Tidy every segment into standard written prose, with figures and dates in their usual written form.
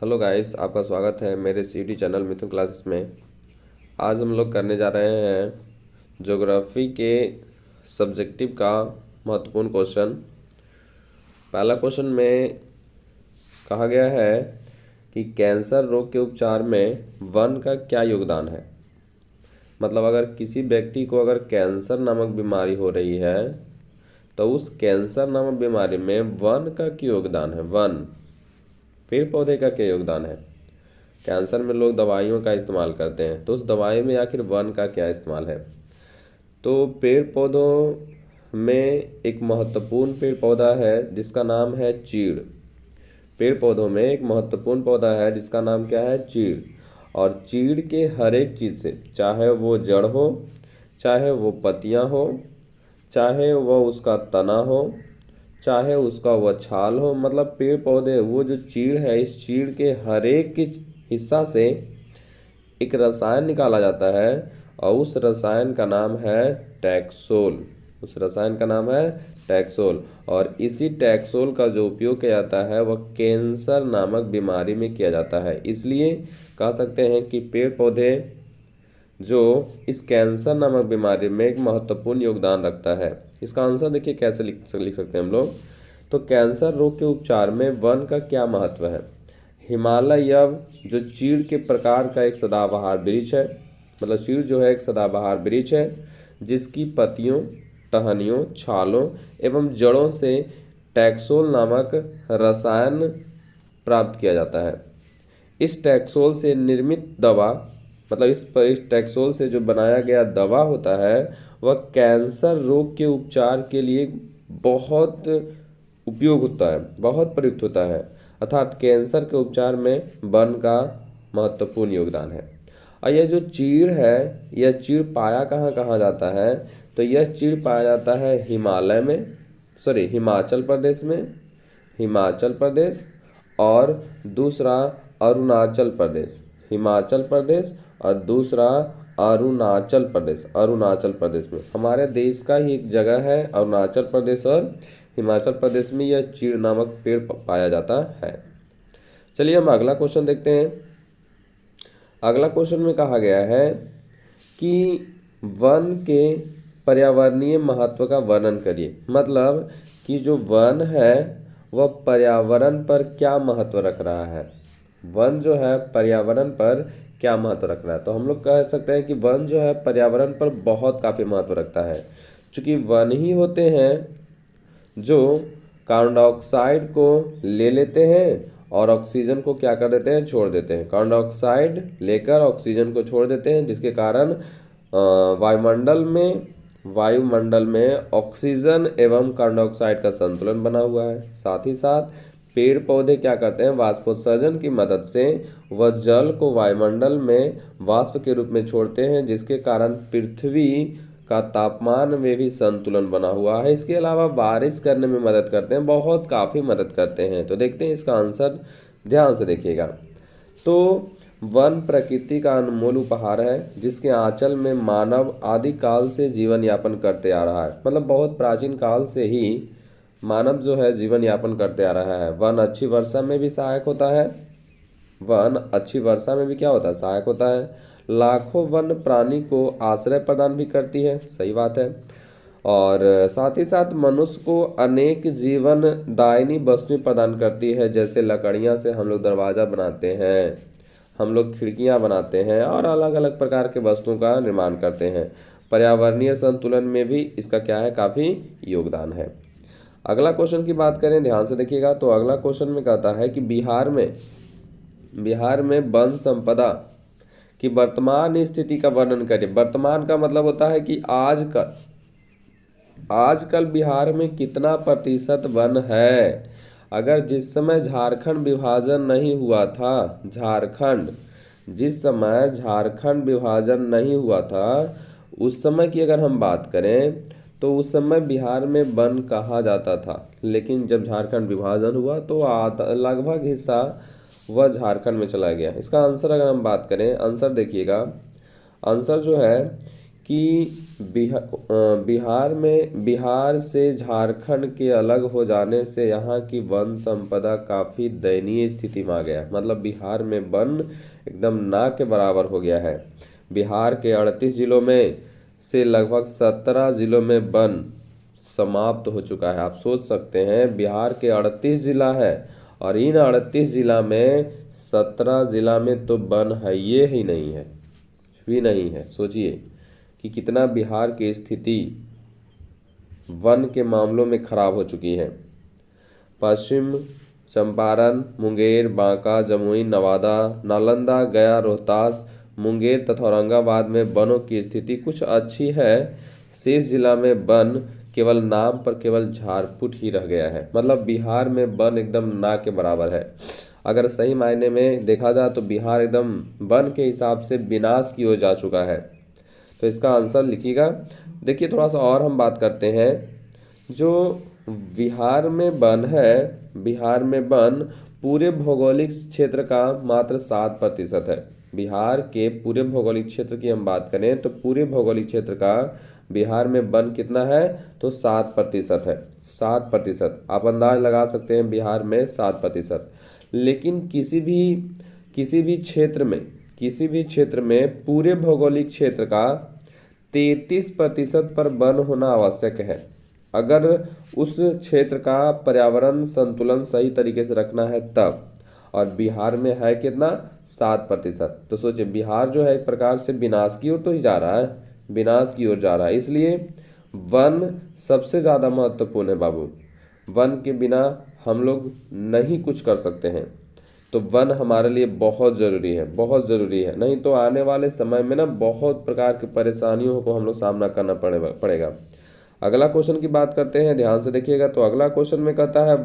Hello guys, आपका स्वागत है मेरे सीटी चैनल मिथुन क्लासेस में। आज हम लोग करने जा रहे हैं ज्योग्राफी के सब्जेक्टिव का महत्वपूर्ण क्वेश्चन। पहला क्वेश्चन में कहा गया है कि कैंसर रोग के उपचार में वन का क्या योगदान है। मतलब अगर किसी व्यक्ति को अगर कैंसर नामक बीमारी हो रही है तो उस कैंसर नामक बीमारी में वन का क्या योगदान है। वन, पेड़ पौधे का क्या योगदान है। कैंसर में लोग दवाइयों का इस्तेमाल करते हैं, तो उस दवाई में आखिर वन का क्या इस्तेमाल है। तो पेड़ पौधों में एक महत्वपूर्ण पेड़ पौधा है जिसका नाम है चीड़। पेड़ पौधों में एक महत्वपूर्ण पौधा है जिसका नाम क्या है, चीड़। और चीड़ के हर एक चीज़ से, चाहे वो जड़ हो, चाहे वो पत्तियां हो, चाहे वह उसका तना हो, चाहे उसका वह छाल हो, मतलब पेड़ पौधे वो जो चीड़ है, इस चीड़ के हर एक हिस्सा से एक रसायन निकाला जाता है और उस रसायन का नाम है टैक्सोल। उस रसायन का नाम है टैक्सोल। और इसी टैक्सोल का जो उपयोग किया जाता है वह कैंसर नामक बीमारी में किया जाता है। इसलिए कह सकते हैं कि पेड़ पौधे जो इस कैंसर नामक बीमारी में एक महत्वपूर्ण योगदान रखता है। इसका आंसर देखिए कैसे लिख सकते हैं हम लोग। तो कैंसर रोग के उपचार में वन का क्या महत्व है। हिमालय यव जो चीड़ के प्रकार का एक सदाबहार वृक्ष है, मतलब चीड़ जो है एक सदाबहार वृक्ष है जिसकी पत्तियों, टहनियों, छालों एवं जड़ों से टैक्सोल नामक रसायन प्राप्त किया जाता है। इस टैक्सोल से निर्मित दवा, मतलब इस टैक्सोल से जो बनाया गया दवा होता है वह कैंसर रोग के उपचार के लिए बहुत उपयोग होता है, बहुत प्रयुक्त होता है। अर्थात कैंसर के उपचार में वन का महत्वपूर्ण योगदान है। और यह जो चीड़ है, यह चीड़ पाया कहाँ कहाँ जाता है, तो यह चीड़ पाया जाता है हिमालय में, हिमाचल प्रदेश में, हिमाचल प्रदेश और दूसरा अरुणाचल प्रदेश, हिमाचल प्रदेश और दूसरा अरुणाचल प्रदेश। अरुणाचल प्रदेश में हमारे देश का ही एक जगह है अरुणाचल प्रदेश, और हिमाचल प्रदेश में यह चीड़ नामक पेड़ पाया जाता है। चलिए हम अगला क्वेश्चन देखते हैं। अगला क्वेश्चन में कहा गया है कि वन के पर्यावरणीय महत्व का वर्णन करिए। मतलब कि जो वन है वह पर्यावरण पर क्या महत्व रख रहा है। वन जो है पर्यावरण पर क्या महत्व रख रहा है। तो हम लोग कह सकते हैं कि वन जो है पर्यावरण पर बहुत काफ़ी महत्व रखता है, क्योंकि वन ही होते हैं जो कार्बन डाइऑक्साइड को ले लेते हैं और ऑक्सीजन को क्या कर देते हैं, छोड़ देते हैं। कार्बन डाइऑक्साइड लेकर ऑक्सीजन को छोड़ देते हैं, जिसके कारण वायुमंडल में ऑक्सीजन एवं कार्बन डाइऑक्साइड का संतुलन बना हुआ है। साथ ही साथ पेड़ पौधे क्या करते हैं, वाष्पोत्सर्जन की मदद से वह जल को वायुमंडल में वाष्प के रूप में छोड़ते हैं, जिसके कारण पृथ्वी का तापमान में भी संतुलन बना हुआ है। इसके अलावा बारिश करने में मदद करते हैं, बहुत काफ़ी मदद करते हैं। तो देखते हैं इसका आंसर, ध्यान से देखिएगा। तो वन प्रकृति का अनमोल उपहार है जिसके आंचल में मानव आदि काल से जीवन यापन करते आ रहा है। मतलब बहुत प्राचीन काल से ही मानव जो है जीवन यापन करते आ रहा है। वन अच्छी वर्षा में भी सहायक होता है। वन अच्छी वर्षा में भी क्या होता है, सहायक होता है। लाखों वन प्राणी को आश्रय प्रदान भी करती है, सही बात है। और साथ ही साथ मनुष्य को अनेक जीवन दायिनी वस्तुएं प्रदान करती है, जैसे लकड़ियां से हम लोग दरवाज़ा बनाते हैं, हम लोग खिड़कियां बनाते हैं और अलग अलग प्रकार के वस्तुओं का निर्माण करते हैं। पर्यावरणीय संतुलन में भी इसका क्या है, काफ़ी योगदान है। अगला क्वेश्चन की बात करें, ध्यान से देखिएगा। तो अगला क्वेश्चन में कहता है कि बिहार में वन संपदा की वर्तमान स्थिति का वर्णन करिए। वर्तमान का मतलब होता है कि आजकल बिहार में कितना प्रतिशत वन है। अगर जिस समय झारखंड विभाजन नहीं हुआ था, जिस समय झारखंड विभाजन नहीं हुआ था उस समय की अगर हम बात करें तो उस समय बिहार में वन कहा जाता था। लेकिन जब झारखंड विभाजन हुआ तो लगभग हिस्सा वह झारखंड में चला गया। इसका आंसर अगर हम बात करें, आंसर देखिएगा। आंसर जो है कि बिहार से झारखंड के अलग हो जाने से यहाँ की वन संपदा काफ़ी दयनीय स्थिति में आ गया। मतलब बिहार में वन एकदम ना के बराबर हो गया है। बिहार के 38 जिलों में से लगभग 17 जिलों में वन समाप्त हो चुका है। आप सोच सकते हैं, बिहार के 38 जिला है और इन 38 जिला में 17 जिला में तो वन है ये ही नहीं है, कुछ भी नहीं है। सोचिए कि कितना बिहार की स्थिति वन के मामलों में खराब हो चुकी है। पश्चिम चंपारण, मुंगेर, बांका, जमुई, नवादा, नालंदा, गया, रोहतास, मुंगेर तथा औरंगाबाद में वनों की स्थिति कुछ अच्छी है। शेष जिला में वन केवल नाम पर केवल झारपुट ही रह गया है। मतलब बिहार में वन एकदम ना के बराबर है। अगर सही मायने में देखा जाए तो बिहार एकदम वन के हिसाब से विनाश की ओर जा चुका है। तो इसका आंसर लिखिएगा। देखिए थोड़ा सा और हम बात करते हैं। जो बिहार में वन है, बिहार में वन पूरे भौगोलिक क्षेत्र का मात्र 7% है। बिहार के पूरे भौगोलिक क्षेत्र की हम बात करें तो पूरे भौगोलिक क्षेत्र का बिहार में वन कितना है तो 7% है। 7% आप अंदाज लगा सकते हैं बिहार में 7%। लेकिन किसी भी क्षेत्र में पूरे भौगोलिक क्षेत्र का 33% पर वन होना आवश्यक है। अगर उस क्षेत्र का पर्यावरण संतुलन सही तरीके से रखना है तब। और बिहार में है कितना 7%। तो सोचिए बिहार जो है एक प्रकार से विनाश की ओर तो ही जा रहा है, विनाश की ओर जा रहा है। इसलिए वन सबसे ज़्यादा महत्वपूर्ण है बाबू। वन के बिना हम लोग नहीं कुछ कर सकते हैं। तो वन हमारे लिए बहुत ज़रूरी है, बहुत ज़रूरी है। नहीं तो आने वाले समय में ना बहुत प्रकार की परेशानियों को हम लोग सामना करना पड़ेगा। अगला क्वेश्चन की बात करते हैं, ध्यान से देखिएगा। तो अगला क्वेश्चन में कहता है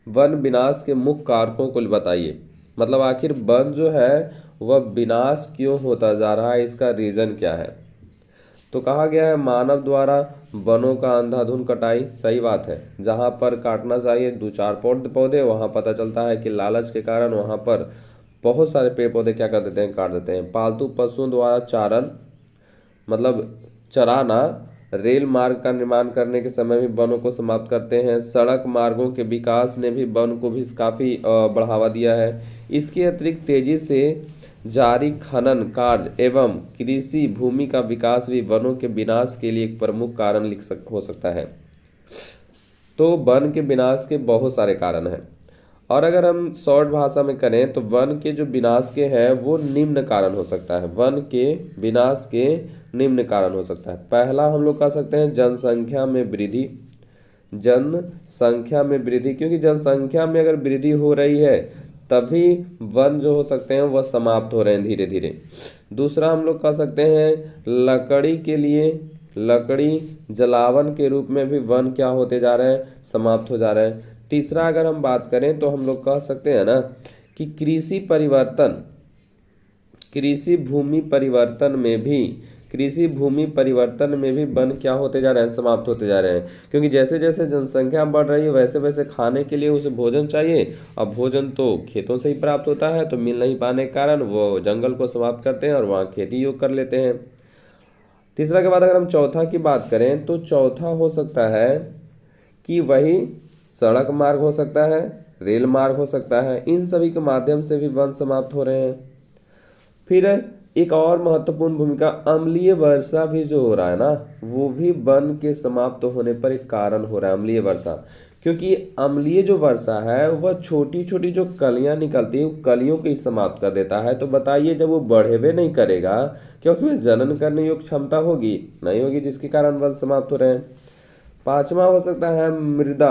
वन विनाश के मुख्य कारकों को बताइए। मतलब आखिर वन जो है वह विनाश क्यों होता जा रहा है, इसका रीजन क्या है। तो कहा गया है मानव द्वारा वनों का अंधाधुंध कटाई। सही बात है, जहाँ पर काटना चाहिए 2-4 पौधे वहाँ पता चलता है कि लालच के कारण वहाँ पर बहुत सारे पेड़ पौधे क्या कर देते हैं, काट देते हैं। पालतू पशुओं द्वारा चारण मतलब चराना, रेल मार्ग का निर्माण करने के समय भी वनों को समाप्त करते हैं। सड़क मार्गों के विकास ने भी वन को भी काफ़ी बढ़ावा दिया है। इसके अतिरिक्त तेजी से जारी खनन कार्य एवं कृषि भूमि का विकास भी वनों के विनाश के लिए एक प्रमुख कारण हो सकता है। तो वन के विनाश के बहुत सारे कारण हैं। और अगर हम शॉर्ट भाषा में करें तो वन के जो विनाश के हैं वो निम्न कारण हो सकता है। वन के विनाश के निम्न कारण हो सकता है। पहला हम लोग कह सकते हैं जनसंख्या में वृद्धि। जनसंख्या में वृद्धि, क्योंकि जनसंख्या में अगर वृद्धि हो रही है तभी वन जो हो सकते हैं वह समाप्त हो रहे हैं धीरे धीरे। दूसरा हम लोग कह सकते हैं लकड़ी के लिए, लकड़ी जलावन के रूप में भी वन क्या होते जा रहे हैं, समाप्त हो जा रहे हैं। तीसरा अगर हम बात करें तो हम लोग कह सकते हैं ना कि कृषि भूमि परिवर्तन में भी वन क्या होते जा रहे हैं, समाप्त होते जा रहे हैं। क्योंकि जैसे जैसे जनसंख्या बढ़ रही है वैसे वैसे खाने के लिए उसे भोजन चाहिए। अब भोजन तो खेतों से ही प्राप्त होता है, तो मिल नहीं पाने के कारण वो जंगल को समाप्त करते हैं और वहाँ खेती योग कर लेते हैं। तीसरा के बाद अगर हम चौथा की बात करें तो चौथा हो सकता है कि वही सड़क मार्ग हो सकता है, रेल मार्ग हो सकता है। इन सभी के माध्यम से भी वन समाप्त हो रहे हैं। फिर एक और महत्वपूर्ण भूमिका अम्लीय वर्षा भी जो हो रहा है ना, वो भी वन के समाप्त होने पर एक कारण हो रहा है। अम्लीय वर्षा, क्योंकि अम्लीय जो वर्षा है वह छोटी छोटी जो कलियां निकलती हैं कलियों को ही समाप्त कर देता है। तो बताइए जब वो बढ़े नहीं करेगा क्या उसमें जनन करने योग्य क्षमता होगी, नहीं होगी, जिसके कारण वन समाप्त हो रहे हैं। पांचवा हो सकता है मृदा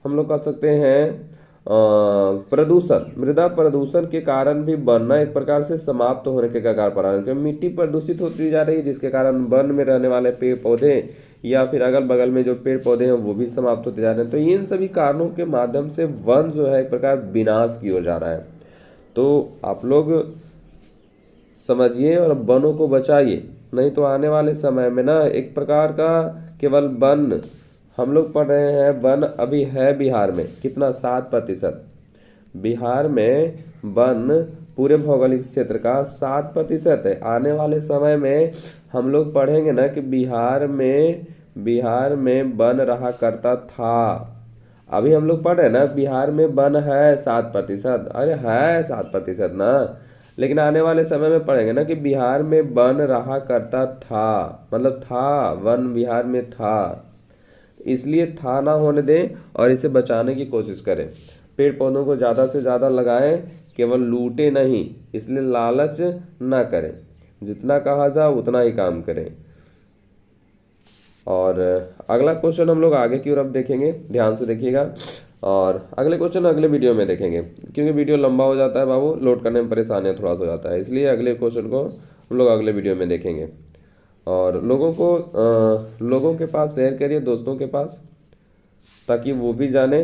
हम लोग कह सकते हैं प्रदूषण। मृदा प्रदूषण के कारण भी वन एक प्रकार से समाप्त होने के कगार पर आ रहे हैं, क्योंकि मिट्टी प्रदूषित होती जा रही है, जिसके कारण वन में रहने वाले पेड़ पौधे या फिर अगल बगल में जो पेड़ पौधे हैं वो भी समाप्त होते जा रहे हैं। तो इन सभी कारणों के माध्यम से वन जो है एक प्रकार विनाश की ओर जा रहा है। तो आप लोग समझिए और वनों को बचाइए, नहीं तो आने वाले समय में ना एक प्रकार का केवल वन हम लोग पढ़ रहे हैं। वन अभी है बिहार में कितना 7%। बिहार में वन पूरे भौगोलिक क्षेत्र का 7% है। आने वाले समय में हम लोग पढ़ेंगे ना कि बिहार में बन रहा करता था। अभी हम लोग पढ़ रहे हैं ना बिहार में वन है 7%, अरे है 7% ना, लेकिन आने वाले समय में पढ़ेंगे ना कि बिहार में वन रहा करता था, मतलब था, वन बिहार में था। इसलिए था ना होने दें और इसे बचाने की कोशिश करें। पेड़ पौधों को ज़्यादा से ज़्यादा लगाएं, केवल लूटे नहीं, इसलिए लालच ना करें, जितना कहा जाए उतना ही काम करें। और अगला क्वेश्चन हम लोग आगे की ओर अब देखेंगे, ध्यान से देखिएगा। और अगले क्वेश्चन अगले वीडियो में देखेंगे, क्योंकि वीडियो लंबा हो जाता है बाबू, लोड करने में परेशानियाँ थोड़ा सा हो जाता है, इसलिए अगले क्वेश्चन को हम लोग अगले वीडियो में देखेंगे। और लोगों के पास शेयर करिए, दोस्तों के पास, ताकि वो भी जाने